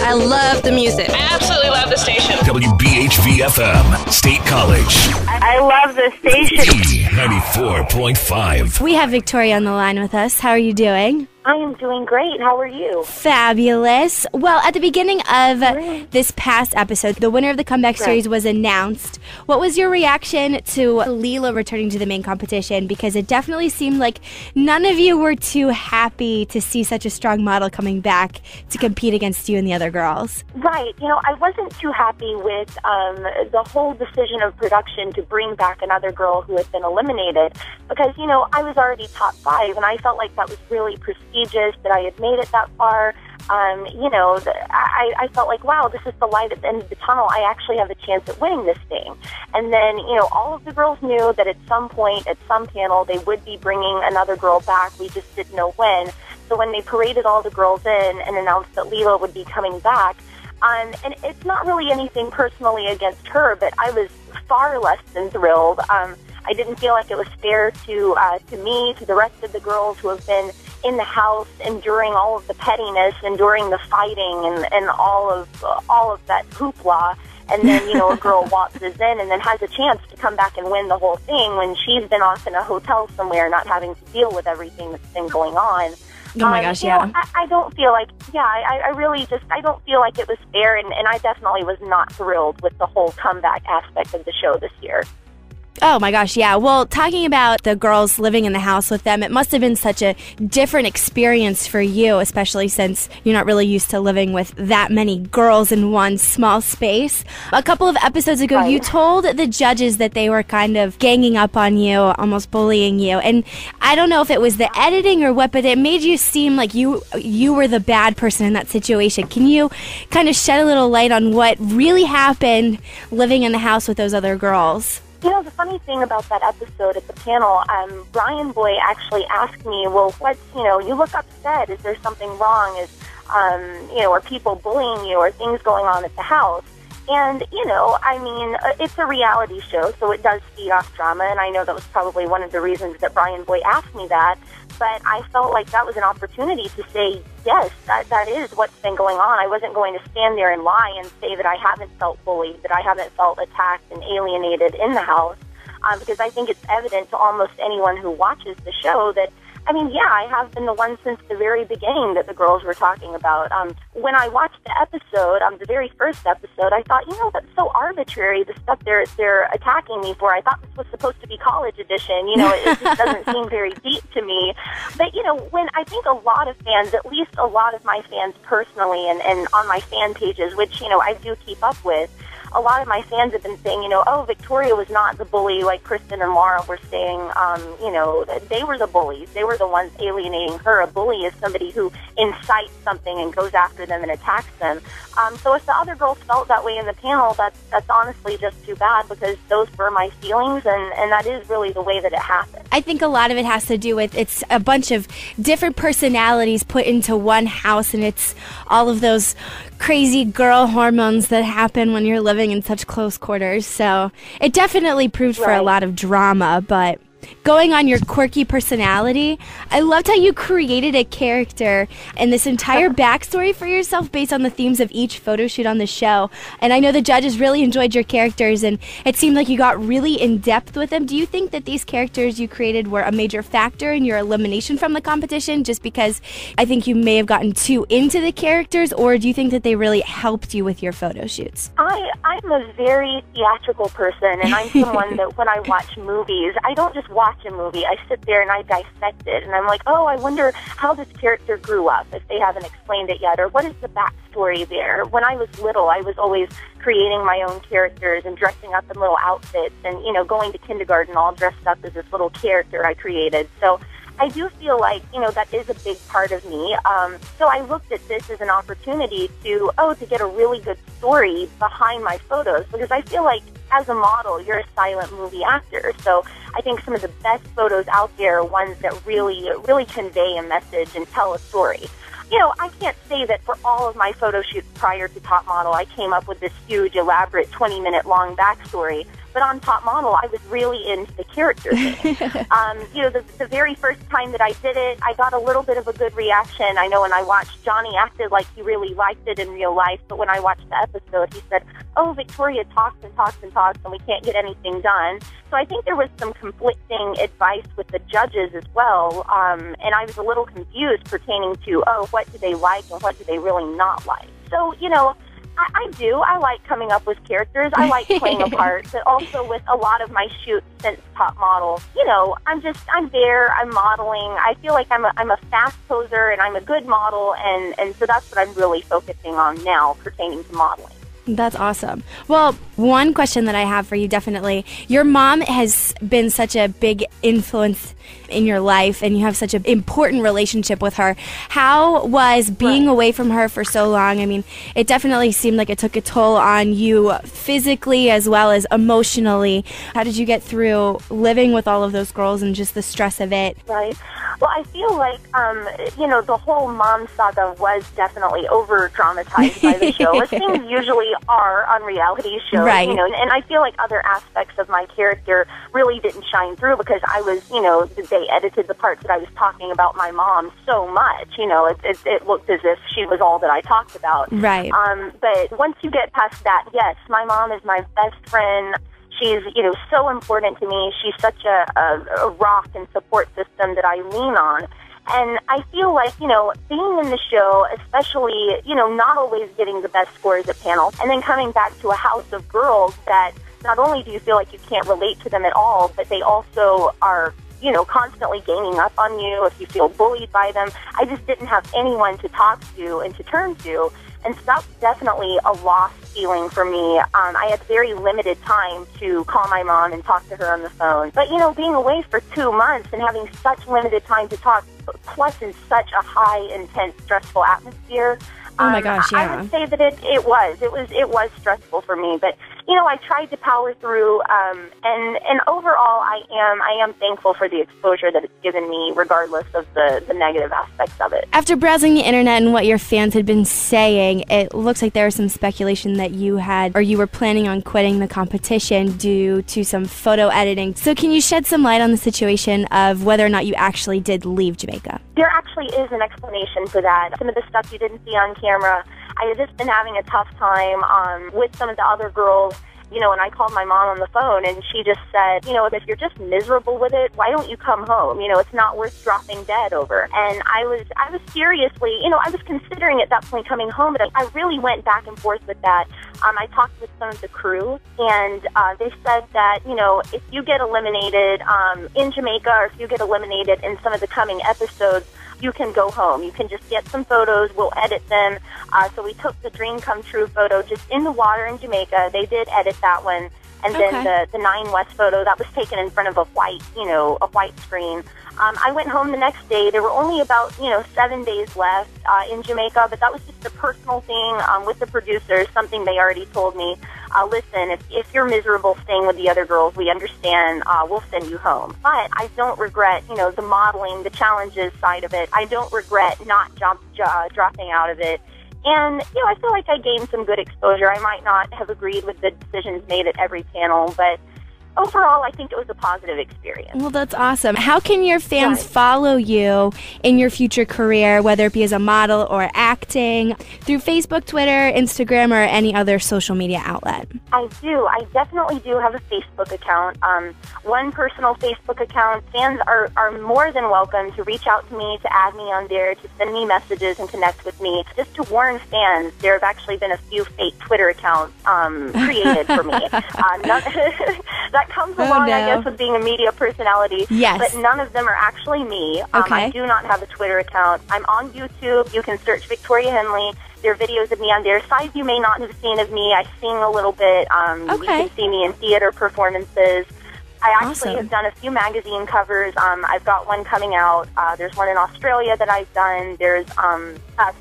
I love the music. I absolutely love the station. WBHV-FM, State College. I love the station. B94.5. We have Victoria on the line with us. How are you doing? I am doing great. How are you? Fabulous. Well, at the beginning of this past episode, the winner of the comeback series was announced. What was your reaction to Leela returning to the main competition? Because it definitely seemed like none of you were too happy to see such a strong model coming back to compete against you and the other girls. Right. You know, I wasn't too happy with the whole decision of production to bring back another girl who had been eliminated because, you know, I was already top 5 and I felt like that was really prestigious that I had made it that far. You know, I felt like, wow, this is the light at the end of the tunnel. I actually have a chance at winning this thing. And then, you know, all of the girls knew that at some point, at some panel, they would be bringing another girl back. We just didn't know when. So when they paraded all the girls in and announced that Leela would be coming back, and it's not really anything personally against her, but I was far less than thrilled. I didn't feel like it was fair to me, to the rest of the girls who have been in the house enduring all of the pettiness, enduring the fighting, and all of that hoopla. And then, you know, a girl waltzes in and then has a chance to come back and win the whole thing when she's been off in a hotel somewhere, not having to deal with everything that's been going on. Oh my gosh, yeah. Know, I don't feel like, I really just, I don't feel like it was fair, and I definitely was not thrilled with the whole comeback aspect of the show this year. Oh my gosh, yeah. Well, talking about the girls living in the house with them, it must have been such a different experience for you, especially since you're not really used to living with that many girls in one small space. A couple of episodes ago, you told the judges that they were kind of ganging up on you, almost bullying you. And I don't know if it was the editing or what, but it made you seem like you were the bad person in that situation. Can you kind of shed a little light on what really happened living in the house with those other girls? You know, the funny thing about that episode at the panel, Brian Boy actually asked me, well, what's, you know, you look upset. Is there something wrong? Is, you know, are people bullying you or things going on at the house? And, you know, I mean, it's a reality show, so it does feed off drama, and I know that was probably one of the reasons that Brian Boy asked me that, but I felt like that was an opportunity to say, yes, that is what's been going on. I wasn't going to stand there and lie and say that I haven't felt bullied, that I haven't felt attacked and alienated in the house, because I think it's evident to almost anyone who watches the show that, I mean, yeah, I have been the one since the very beginning that the girls were talking about. When I watched the episode, the very first episode, I thought, you know, that's so arbitrary, the stuff they're attacking me for. I thought this was supposed to be college edition. You know, it just doesn't seem very deep to me. But, you know, when I think a lot of fans, at least a lot of my fans personally and on my fan pages, which, you know, I do keep up with, a lot of my fans have been saying, you know, oh, Victoria was not the bully like Kristen and Laura were saying. You know, they were the bullies. They were the ones alienating her. A bully is somebody who incites something and goes after them and attacks them. So if the other girls felt that way in the panel, that's honestly just too bad, because those were my feelings, and that is really the way that it happened. I think a lot of it has to do with it's a bunch of different personalities put into one house, and it's all of those crazy girl hormones that happen when you're living in such close quarters. So it definitely proved for a lot of drama, but going on your quirky personality, I loved how you created a character and this entire backstory for yourself based on the themes of each photo shoot on the show. And I know the judges really enjoyed your characters, and it seemed like you got really in depth with them. Do you think that these characters you created were a major factor in your elimination from the competition, just because I think you may have gotten too into the characters, or do you think that they really helped you with your photo shoots? I'm a very theatrical person, and I'm someone that when I watch movies, I don't just watch a movie. I sit there and I dissect it, and I'm like, oh, I wonder how this character grew up, if they haven't explained it yet, or what is the backstory there. When I was little, I was always creating my own characters and dressing up in little outfits and, you know, going to kindergarten all dressed up as this little character I created. So I do feel like, you know, that is a big part of me. So I looked at this as an opportunity to get a really good story behind my photos, because I feel like as a model, you're a silent movie actor. So I think some of the best photos out there are ones that really, really convey a message and tell a story. You know, I can't say that for all of my photo shoots prior to Top Model, I came up with this huge, elaborate, 20-minute long backstory. But on Top Model, I was really into the character thing. The very first time that I did it, I got a little bit of a good reaction. I know when I watched, Johnny acted like he really liked it in real life, but when I watched the episode, he said, "Oh, Victoria talks and talks and talks, and we can't get anything done." So I think there was some conflicting advice with the judges as well, and I was a little confused pertaining to, what do they like and what do they really not like. So, I do. I like coming up with characters. I like playing a part, but also with a lot of my shoots since Top Model, I'm there, I'm modeling. I feel like I'm a fast poser and I'm a good model, and so that's what I'm really focusing on now pertaining to modeling. That's awesome. Well, one question that I have for you, definitely. Your mom has been such a big influence in your life, and you have such an important relationship with her. How was being away from her for so long? I mean, it definitely seemed like it took a toll on you physically as well as emotionally. How did you get through living with all of those girls and just the stress of it? Right. Well, I feel like, the whole mom saga was definitely over-dramatized by the show, as things usually are on reality shows, right. And I feel like other aspects of my character really didn't shine through because I was, they edited the parts that I was talking about my mom so much, it looked as if she was all that I talked about. Right. But once you get past that, yes, my mom is my best friend. She's, so important to me. She's such a rock and support system that I lean on. And I feel like, being in the show, especially, not always getting the best scores at panel, and then coming back to a house of girls that not only do you feel like you can't relate to them at all, but they also are, constantly ganging up on you if you feel bullied by them. I just didn't have anyone to talk to and to turn to. And so that's definitely a lost feeling for me. I had very limited time to call my mom and talk to her on the phone. But, being away for 2 months and having such limited time to talk, plus in such a high, intense, stressful atmosphere, oh my gosh, yeah. I would say that it was stressful for me. But, I tried to power through, and overall I am thankful for the exposure that it's given me, regardless of the negative aspects of it. After browsing the internet and what your fans had been saying, it looks like there was some speculation that you were planning on quitting the competition due to some photo editing. So can you shed some light on the situation of whether or not you actually did leave Jamaica? There actually is an explanation for that. Some of the stuff you didn't see on camera, I had just been having a tough time with some of the other girls, and I called my mom on the phone, and she just said, if you're just miserable with it, why don't you come home? It's not worth dropping dead over. And I was seriously, I was considering at that point coming home, but I really went back and forth with that. I talked with some of the crew, and they said that, if you get eliminated in Jamaica, or if you get eliminated in some of the coming episodes, you can go home. You can just get some photos. We'll edit them. So we took the dream come true photo just in the water in Jamaica. They did edit that one. And then the 9 West photo, that was taken in front of a white screen. I went home the next day. There were only about, 7 days left in Jamaica, but that was just a personal thing with the producers, something they already told me. Listen, if you're miserable staying with the other girls, we understand. We'll send you home. But I don't regret, the modeling, the challenges side of it. I don't regret not dropping out of it. And, I feel like I gained some good exposure. I might not have agreed with the decisions made at every panel, but overall, I think it was a positive experience. Well, that's awesome. How can your fans follow you in your future career, whether it be as a model or acting, through Facebook, Twitter, Instagram, or any other social media outlet? I do. I definitely do have a Facebook account. One personal Facebook account. Fans are more than welcome to reach out to me, to add me on there, to send me messages and connect with me. Just to warn fans, there have actually been a few fake Twitter accounts created for me. That comes along, I guess, with being a media personality. Yes. But none of them are actually me. I do not have a Twitter account. I'm on YouTube. You can search Victoria Henley. There are videos of me on there. Sides you may not have seen of me. I sing a little bit. You can see me in theater performances. I actually have done a few magazine covers. I've got one coming out. There's one in Australia that I've done. There's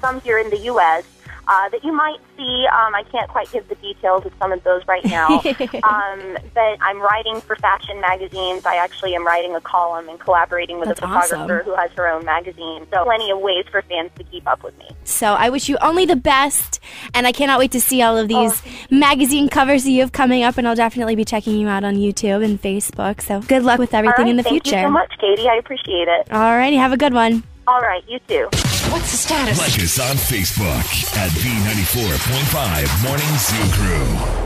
some here in the U.S. that you might see. I can't quite give the details of some of those right now. But I'm writing for fashion magazines. I actually am writing a column and collaborating with a photographer who has her own magazine. So plenty of ways for fans to keep up with me. So I wish you only the best, and I cannot wait to see all of these magazine covers that you have coming up, and I'll definitely be checking you out on YouTube and Facebook. So good luck with everything in the future. Thank you so much, Katie. I appreciate it. All righty, have a good one. All right, you too. What's the status? Like us on Facebook at B94.5 Morning Zoo Crew.